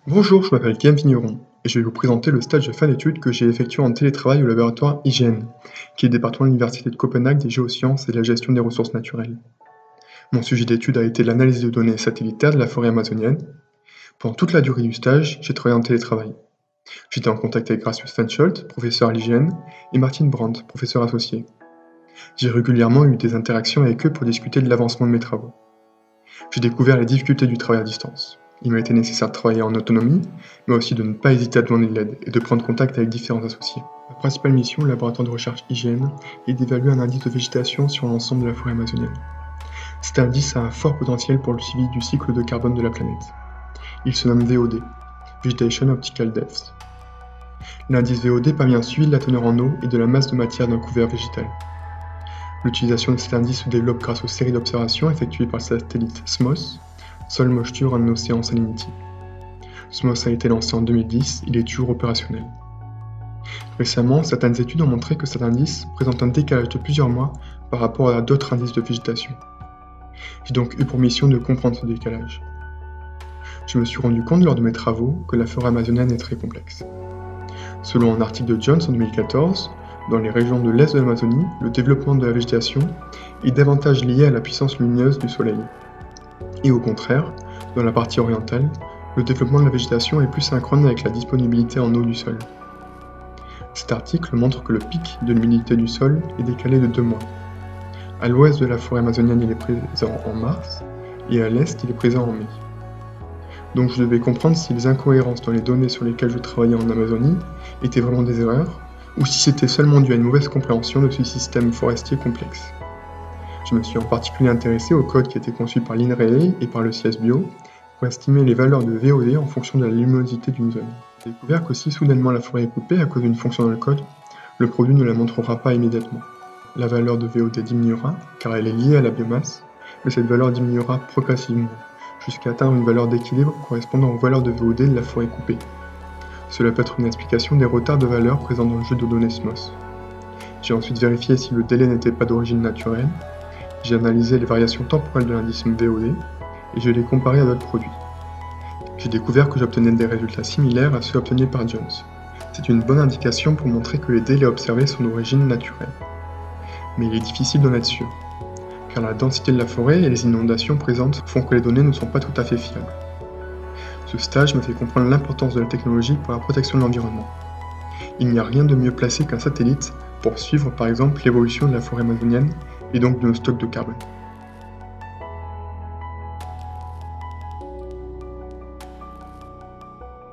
Bonjour, je m'appelle Guillaume Vigneron et je vais vous présenter le stage de fin d'études que j'ai effectué en télétravail au laboratoire IGN, qui est le département de l'Université de Copenhague des géosciences et de la gestion des ressources naturelles. Mon sujet d'étude a été l'analyse de données satellitaires de la forêt amazonienne. Pendant toute la durée du stage, j'ai travaillé en télétravail. J'étais en contact avec Rasmus Fenscholt, professeur à l'IGN, et Martin Brandt, professeur associé. J'ai régulièrement eu des interactions avec eux pour discuter de l'avancement de mes travaux. J'ai découvert les difficultés du travail à distance. Il m'a été nécessaire de travailler en autonomie, mais aussi de ne pas hésiter à demander de l'aide et de prendre contact avec différents associés. Ma principale mission au laboratoire de recherche IGN est d'évaluer un indice de végétation sur l'ensemble de la forêt amazonienne. Cet indice a un fort potentiel pour le suivi du cycle de carbone de la planète. Il se nomme VOD, Vegetation Optical Depth. L'indice VOD permet un suivi de la teneur en eau et de la masse de matière d'un couvert végétal. L'utilisation de cet indice se développe grâce aux séries d'observations effectuées par le satellite SMOS, Soil Moisture and Ocean Salinity. SMOS a été lancé en 2010, il est toujours opérationnel. Récemment, certaines études ont montré que cet indice présente un décalage de plusieurs mois par rapport à d'autres indices de végétation. J'ai donc eu pour mission de comprendre ce décalage. Je me suis rendu compte lors de mes travaux que la forêt amazonienne est très complexe. Selon un article de Jones en 2014, dans les régions de l'est de l'Amazonie, le développement de la végétation est davantage lié à la puissance lumineuse du soleil. Et au contraire, dans la partie orientale, le développement de la végétation est plus synchrone avec la disponibilité en eau du sol. Cet article montre que le pic de l'humidité du sol est décalé de 2 mois. À l'ouest de la forêt amazonienne, il est présent en mars, et à l'est, il est présent en mai. Donc je devais comprendre si les incohérences dans les données sur lesquelles je travaillais en Amazonie étaient vraiment des erreurs, ou si c'était seulement dû à une mauvaise compréhension de ce système forestier complexe. Je me suis en particulier intéressé au code qui a été conçu par l'INRAE et par le CSBio pour estimer les valeurs de VOD en fonction de la luminosité d'une zone. J'ai découvert que si soudainement la forêt est coupée à cause d'une fonction dans le code, le produit ne la montrera pas immédiatement. La valeur de VOD diminuera car elle est liée à la biomasse, mais cette valeur diminuera progressivement, jusqu'à atteindre une valeur d'équilibre correspondant aux valeurs de VOD de la forêt coupée. Cela peut être une explication des retards de valeurs présents dans le jeu de données SMOS. J'ai ensuite vérifié si le délai n'était pas d'origine naturelle. J'ai analysé les variations temporelles de l'indice VOD et je les comparé à d'autres produits. J'ai découvert que j'obtenais des résultats similaires à ceux obtenus par Jones. C'est une bonne indication pour montrer que les délais observés sont d'origine naturelle. Mais il est difficile d'en être sûr, car la densité de la forêt et les inondations présentes font que les données ne sont pas tout à fait fiables. Ce stage me fait comprendre l'importance de la technologie pour la protection de l'environnement. Il n'y a rien de mieux placé qu'un satellite pour suivre par exemple l'évolution de la forêt amazonienne et donc de nos stocks de carbone.